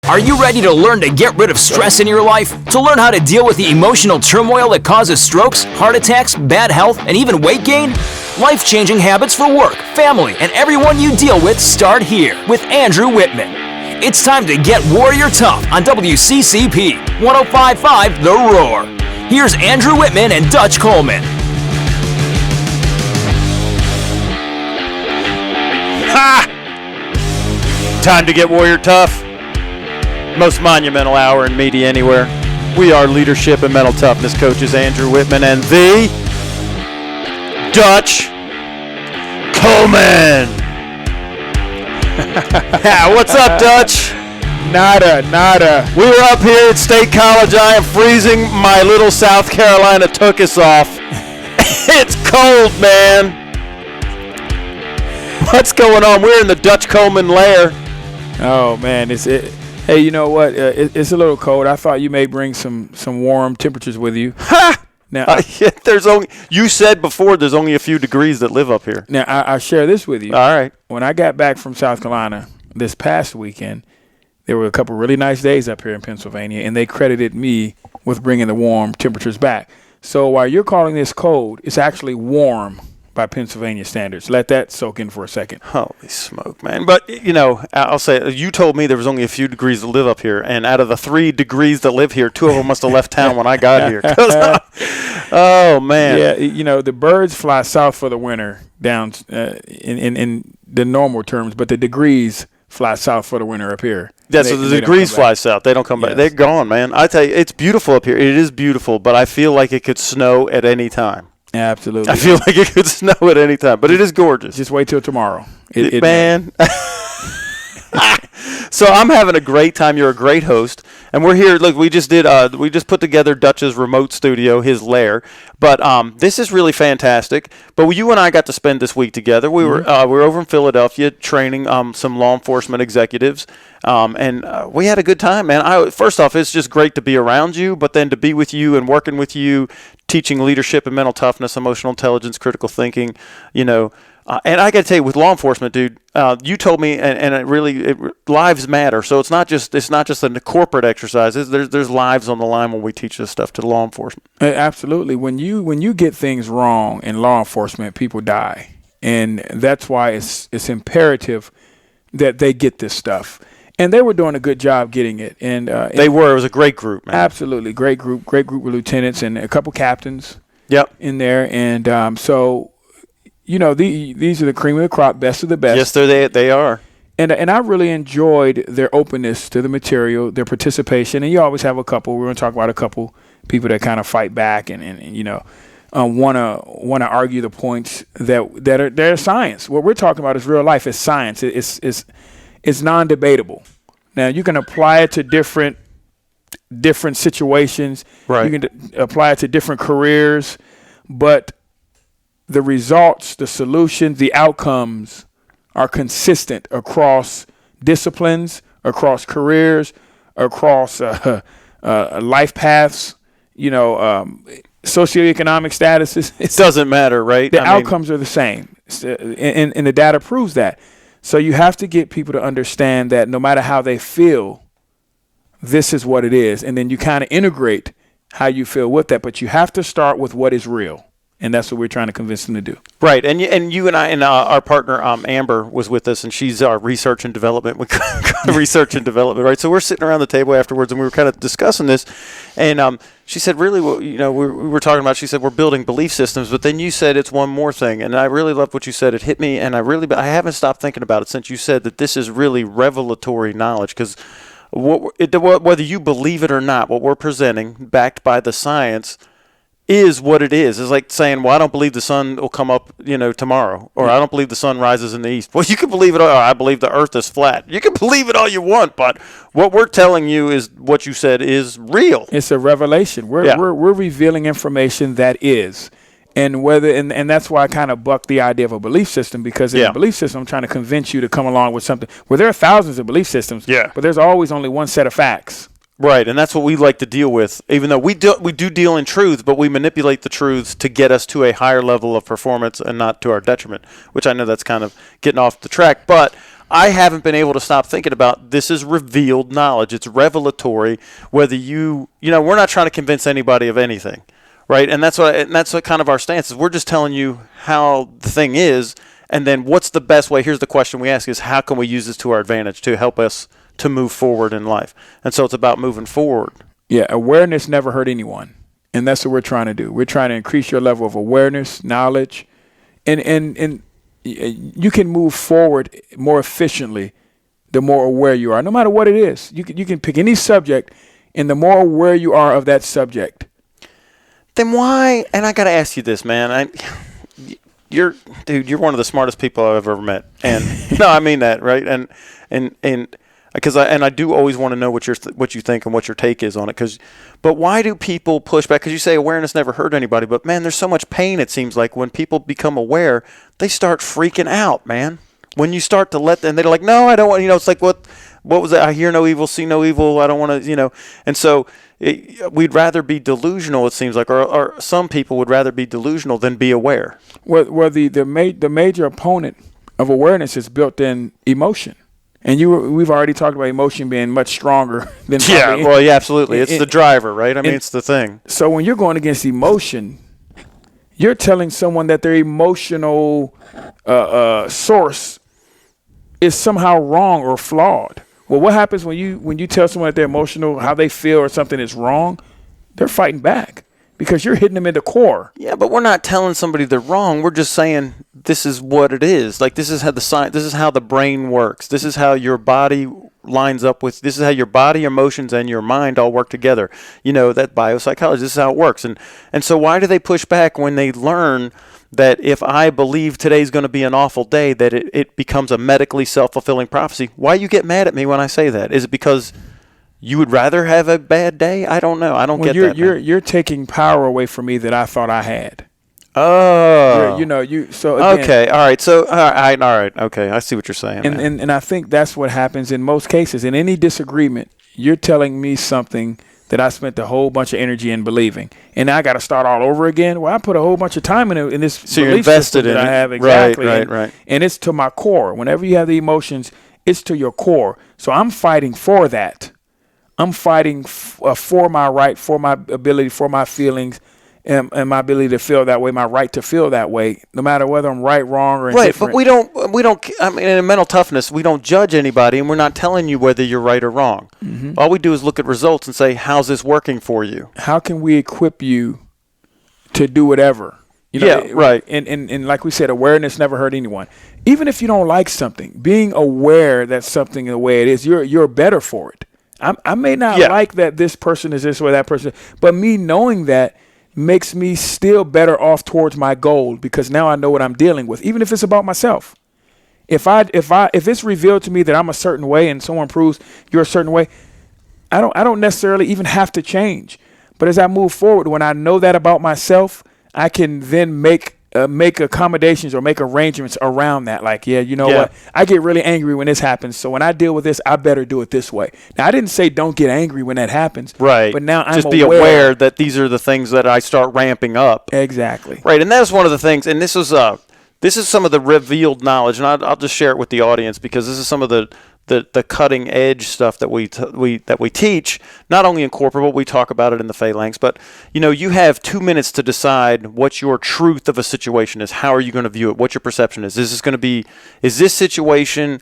Are you ready to learn to get rid of stress in your life? To learn how to deal with the emotional turmoil that causes strokes, heart attacks, bad health, and even weight gain? Life-changing habits for work, family, and everyone you deal with start here with Andrew Wittman. It's time to get Warrior Tough on WCCP 105.5 The Roar. Here's Andrew Wittman and Dutch Coleman. Ha! Time to get Warrior Tough. Most monumental hour in media anywhere. We are leadership and mental toughness coaches Andrew Wittman and the Dutch Coleman. What's up, Dutch? Nada. We were up here at State College. I am freezing. My little South Carolina took us off. It's cold, man. What's going on? We're in the Dutch Coleman lair. Oh man, Hey, you know what? It's a little cold. I thought you may bring some warm temperatures with you. Ha! Now, you said before there's only a few degrees that live up here. Now, I share this with you. All right. When I got back from South Carolina this past weekend, there were a couple really nice days up here in Pennsylvania, and they credited me with bringing the warm temperatures back. So while you're calling this cold, it's actually warm by Pennsylvania standards. Let that soak in for a second. Holy smoke, man. But, I'll say, you told me there was only a few degrees that live up here, and out of the 3 degrees that live here, 2 of them must have left town when I got here. Oh, man. Yeah, the birds fly south for the winter down in the normal terms, but the degrees fly south for the winter up here. Yeah, so the degrees fly south. They don't come back. Yes. They're gone, man. I tell you, it's beautiful up here. It is beautiful, but I feel like it could snow at any time. Absolutely. I feel like it could snow at any time, but it is gorgeous. Just wait till tomorrow. Man. So I'm having a great time. You're a great host, and we're here. Look, we just put together Dutch's remote studio, his lair. But this is really fantastic. But you and I got to spend this week together. We were over in Philadelphia training some law enforcement executives, and we had a good time, man. First off, it's just great to be around you, but then to be with you and working with you, teaching leadership and mental toughness, emotional intelligence, critical thinking, and I got to tell you, with law enforcement, dude, you told me, and lives matter. So it's not just a corporate exercise. There's lives on the line when we teach this stuff to law enforcement. Absolutely. When you get things wrong in law enforcement, people die, and that's why it's imperative that they get this stuff. And they were doing a good job getting it. And they were. It was a great group, man. Absolutely, great group of lieutenants and a couple captains. Yep. In there, and so. These are the cream of the crop, best of the best. Yes, they are. And I really enjoyed their openness to the material, their participation. And you always have a couple. We're going to talk about a couple people that kind of fight back and want to argue the points that are they're science. What we're talking about is real life. It's science. It's non-debatable. Now you can apply it to different situations. Right. You can apply it to different careers, but the results, the solutions, the outcomes are consistent across disciplines, across careers, across life paths, socioeconomic statuses. It doesn't matter, right? The outcomes are the same, and the data proves that. So you have to get people to understand that no matter how they feel, this is what it is. And then you kind of integrate how you feel with that, but you have to start with what is real. And that's what we're trying to convince them to do. Right. And you and I and our partner, Amber, was with us, and she's our research and development. Research and development, right? So we're sitting around the table afterwards, and we were kind of discussing this. And she said, really, we were talking about, she said, we're building belief systems. But then you said it's one more thing. And I really loved what you said. It hit me, and I haven't stopped thinking about it since you said that this is really revelatory knowledge. Because whether you believe it or not, what we're presenting, backed by the science, is what it is. It's like saying, well, I don't believe the sun will come up, tomorrow, or I don't believe the sun rises in the east. Well, you can believe it all. I believe the earth is flat. You can believe it all you want, but what we're telling you is what you said is real. It's a revelation. We're revealing information that is. And and that's why I kind of buck the idea of a belief system, because in a belief system, I'm trying to convince you to come along with something. Well, there are thousands of belief systems, but there's always only one set of facts. Right, and that's what we like to deal with, even though we do deal in truth, but we manipulate the truths to get us to a higher level of performance and not to our detriment, which I know that's kind of getting off the track. But I haven't been able to stop thinking about this is revealed knowledge. It's revelatory. Whether we're not trying to convince anybody of anything, right? And that's what kind of our stance is. We're just telling you how the thing is, and then what's the best way. Here's the question we ask: is how can we use this to our advantage to help us to move forward in life? And so it's about moving forward. Yeah, awareness never hurt anyone, and that's what we're trying to do. We're trying to increase your level of awareness, knowledge, and you can move forward more efficiently the more aware you are, no matter what it is. You can pick any subject, and the more aware you are of that subject. Then why? And I got to ask you this, man. You're one of the smartest people I've ever met, and no, I mean that, right? And because I do always want to know what you think and what your take is on it. But why do people push back? Because you say awareness never hurt anybody, but man, there's so much pain. It seems like when people become aware, they start freaking out, man. When you start to let them, they're like, no, I don't want. It's like what was that? I hear no evil, see no evil. I don't want to, And so we'd rather be delusional. It seems like, or some people would rather be delusional than be aware. Well, the major opponent of awareness is built in emotion. And we've already talked about emotion being much stronger than absolutely. It's the driver, right? I mean, it's the thing. So when you're going against emotion, you're telling someone that their emotional source is somehow wrong or flawed. Well, what happens when you tell someone that they're emotional, how they feel or something is wrong? They're fighting back because you're hitting them in the core. Yeah, but we're not telling somebody they're wrong. We're just saying this is what it is. Like this is how this is how the brain works. This is how your body lines up with. This is how your body, emotions, and your mind all work together. That biopsychology. This is how it works. And so why do they push back when they learn that if I believe today's going to be an awful day, that it becomes a medically self-fulfilling prophecy? Why you get mad at me when I say that? Is it because you would rather have a bad day? I don't know. I don't get that. You're taking power away from me that I thought I had. Oh. So again, okay. All right. So all right. Okay. I see what you're saying. And I think that's what happens in most cases. In any disagreement, you're telling me something that I spent a whole bunch of energy in believing, and now I got to start all over again. Well, I put a whole bunch of time in this belief system that I have. Exactly. Right. And it's to my core. Whenever you have the emotions, it's to your core. So I'm fighting for that. I'm fighting for my right, for my ability, for my feelings, and my ability to feel that way, my right to feel that way, no matter whether I'm right, wrong, or indifferent. Right, but we don't. I mean, in mental toughness, we don't judge anybody, and we're not telling you whether you're right or wrong. Mm-hmm. All we do is look at results and say, "How's this working for you?" How can we equip you to do whatever? Right. And like we said, awareness never hurt anyone. Even if you don't like something, being aware that something the way it is, you're better for it. I may not like that this person is this way, that person, but me knowing that makes me still better off towards my goal because now I know what I'm dealing with, even if it's about myself. If it's revealed to me that I'm a certain way and someone proves you're a certain way, I don't necessarily even have to change. But as I move forward, when I know that about myself, I can then make accommodations or make arrangements around that. Like, what? I get really angry when this happens. So when I deal with this, I better do it this way. Now, I didn't say don't get angry when that happens. Right. But now I'm just be aware that these are the things that I start ramping up. Exactly. Right. And that's one of the things. And this is some of the revealed knowledge. And I'll just share it with the audience because this is some of the cutting edge stuff that we teach, not only in corporate, but we talk about it in the phalanx. But you have 2 minutes to decide what your truth of a situation is. How are you going to view it? What your perception is? Is this situation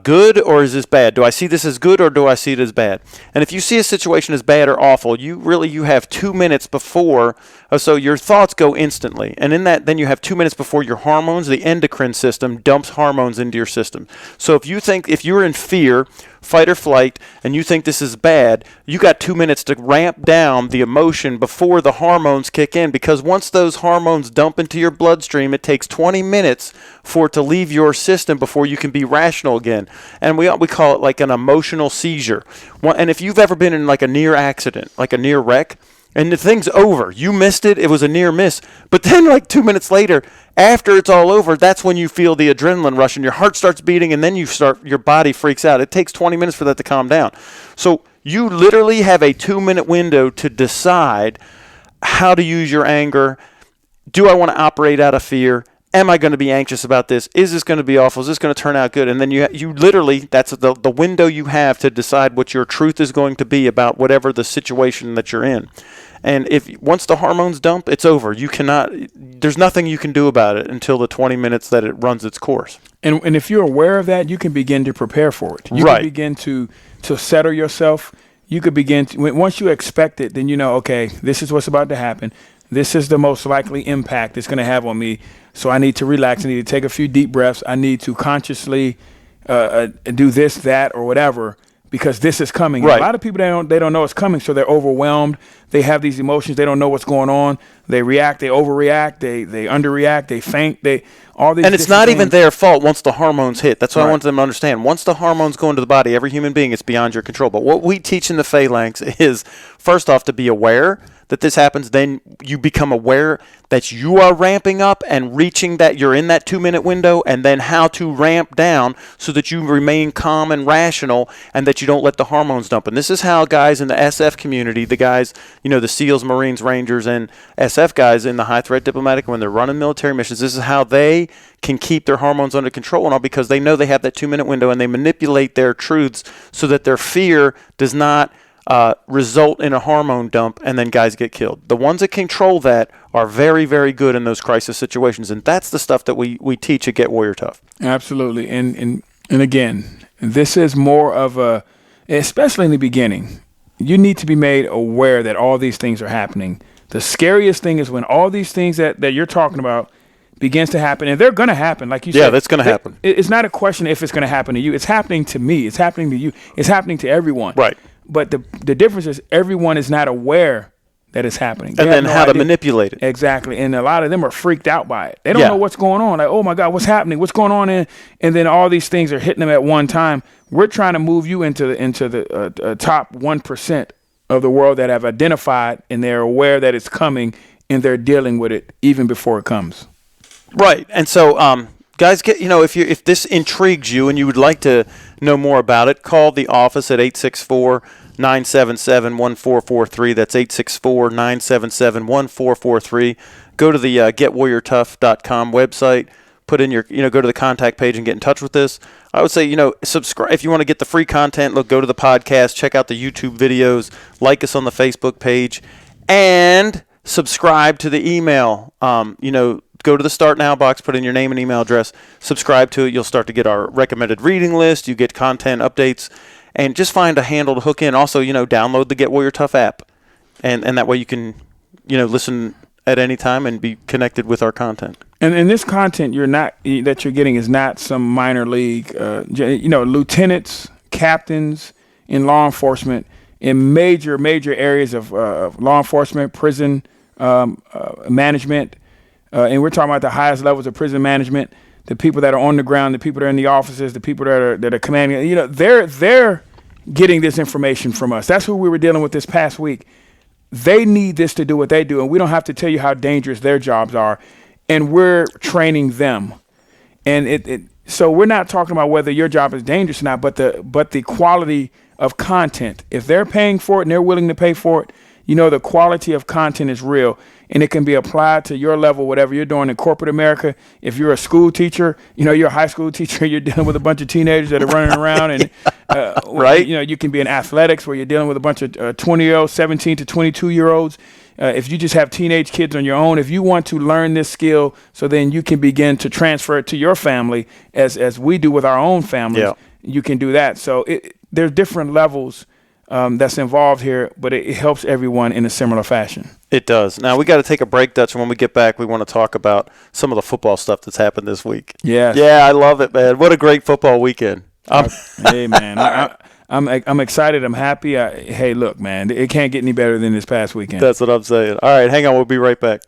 good or is this bad? Do I see this as good or do I see it as bad? And if you see a situation as bad or awful, you have 2 minutes before. So your thoughts go instantly. And in that, then you have 2 minutes before your hormones, the endocrine system, dumps hormones into your system. So if you're in fear, fight or flight, and you think this is bad, you got 2 minutes to ramp down the emotion before the hormones kick in. Because once those hormones dump into your bloodstream, it takes 20 minutes for it to leave your system before you can be rational again. And we call it like an emotional seizure. And if you've ever been in like a near accident, like a near wreck, and the thing's over. You missed it. It was a near miss. But then like 2 minutes later, after it's all over, that's when you feel the adrenaline rush and your heart starts beating and then your body freaks out. It takes 20 minutes for that to calm down. So you literally have a 2 minute window to decide how to use your anger. Do I want to operate out of fear? Am I going to be anxious about this? Is this going to be awful? Is this going to turn out good? And then you literally, that's the window you have to decide what your truth is going to be about whatever the situation that you're in. And once the hormones dump, it's over. There's nothing you can do about it until the 20 minutes that it runs its course. And if you're aware of that, you can begin to prepare for it. You can begin to settle yourself. You could begin to, once you expect it, then you know, okay, this is what's about to happen. This is the most likely impact it's going to have on me. So I need to relax. I need to take a few deep breaths. I need to consciously do this, that, or whatever, because this is coming. Right. A lot of people, they don't know it's coming, so they're overwhelmed. They have these emotions. They don't know what's going on. They react. They overreact. They underreact. They faint. All these. And it's not even their fault once the hormones hit. That's what Right. I want them to understand. Once the hormones go into the body, every human being, it's beyond your control. But what we teach in the phalanx is, first off, to be aware that this happens. Then you become aware that you are ramping up and reaching that you're in that 2-minute window, and then how to ramp down so that you remain calm and rational and that you don't let the hormones dump. And this is how guys in the SF community, the guys, the SEALs, Marines, Rangers, and SF guys in the high threat diplomatic, when they're running military missions, this is how they can keep their hormones under control and all, because they know they have that 2-minute window, and they manipulate their truths so that their fear does not result in a hormone dump and then guys get killed. The ones that control that are very, very good in those crisis situations, and that's the stuff that we teach at Get Warrior Tough. Absolutely. And again, this is more of especially in the beginning, you need to be made aware that all these things are happening. The scariest thing is when all these things that you're talking about begins to happen, and they're going to happen, like you said. Yeah, that's going to happen. It's not a question if it's going to happen to you. It's happening to me. It's happening to you. It's happening to everyone. Right. But the difference is everyone is not aware that it's happening. And then how to manipulate it. Exactly. And a lot of them are freaked out by it. They don't Yeah. know what's going on. Like, oh my God, what's happening? What's going on? And then all these things are hitting them at one time. We're trying to move you into the top 1% of the world that have identified, and they're aware that it's coming, and they're dealing with it even before it comes. Right. And so, guys, if this intrigues you and you would like to know more about it, call the office at 864-977-1443. That's 864-977-1443. Go to the getwarriortough.com website. Put in your, go to the contact page and get in touch with us. I would say, subscribe if you want to get the free content. Look, go to the podcast, check out the YouTube videos, like us on the Facebook page, and subscribe to the email. Go to the Start Now box, put in your name and email address, subscribe to it. You'll start to get our recommended reading list. You get content updates, and just find a handle to hook in. Also, download the Get Warrior Tough app, and that way you can, listen at any time and be connected with our content. And this content that you're getting is not some minor league, lieutenants, captains in law enforcement in major areas of law enforcement, prison management. And we're talking about the highest levels of prison management, the people that are on the ground, the people that are in the offices, the people that are commanding. They're getting this information from us. That's who we were dealing with this past week. They need this to do what they do, and we don't have to tell you how dangerous their jobs are, and we're training them. And so we're not talking about whether your job is dangerous or not, but the quality of content. If they're paying for it and they're willing to pay for it, the quality of content is real, and it can be applied to your level, whatever you're doing in corporate America. If you're a school teacher, you're a high school teacher, you're dealing with a bunch of teenagers that are running around, and right. You can be in athletics where you're dealing with a bunch of 20-year-olds, 17 to 22-year-olds. If you just have teenage kids on your own, if you want to learn this skill so then you can begin to transfer it to your family as we do with our own families, you can do that. So there's different levels that's involved here, but it helps everyone in a similar fashion. It does. Now, we got to take a break, Dutch, and when we get back, we want to talk about some of the football stuff that's happened this week. Yes. Yeah, I love it, man. What a great football weekend. Hey, man. I'm excited. I'm happy. Hey, look, man, it can't get any better than this past weekend. That's what I'm saying. All right, hang on. We'll be right back.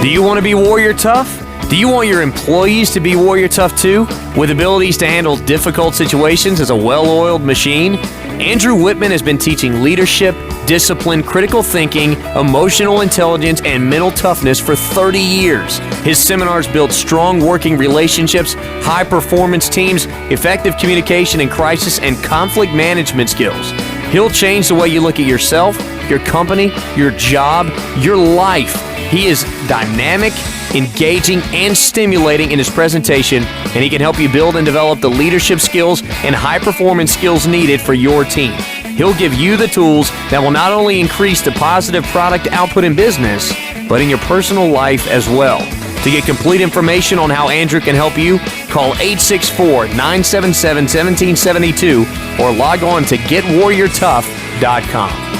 Do you want to be Warrior Tough? Do you want your employees to be Warrior Tough too? With abilities to handle difficult situations as a well-oiled machine? Andrew Wittman has been teaching leadership, discipline, critical thinking, emotional intelligence, and mental toughness for 30 years. His seminars build strong working relationships, high-performance teams, effective communication in crisis, and conflict management skills. He'll change the way you look at yourself, your company, your job, your life. He is dynamic, engaging, and stimulating in his presentation, and he can help you build and develop the leadership skills and high-performance skills needed for your team. He'll give you the tools that will not only increase the positive product output in business, but in your personal life as well. To get complete information on how Andrew can help you, call 864-977-1772 or log on to GetWarriorTough.com.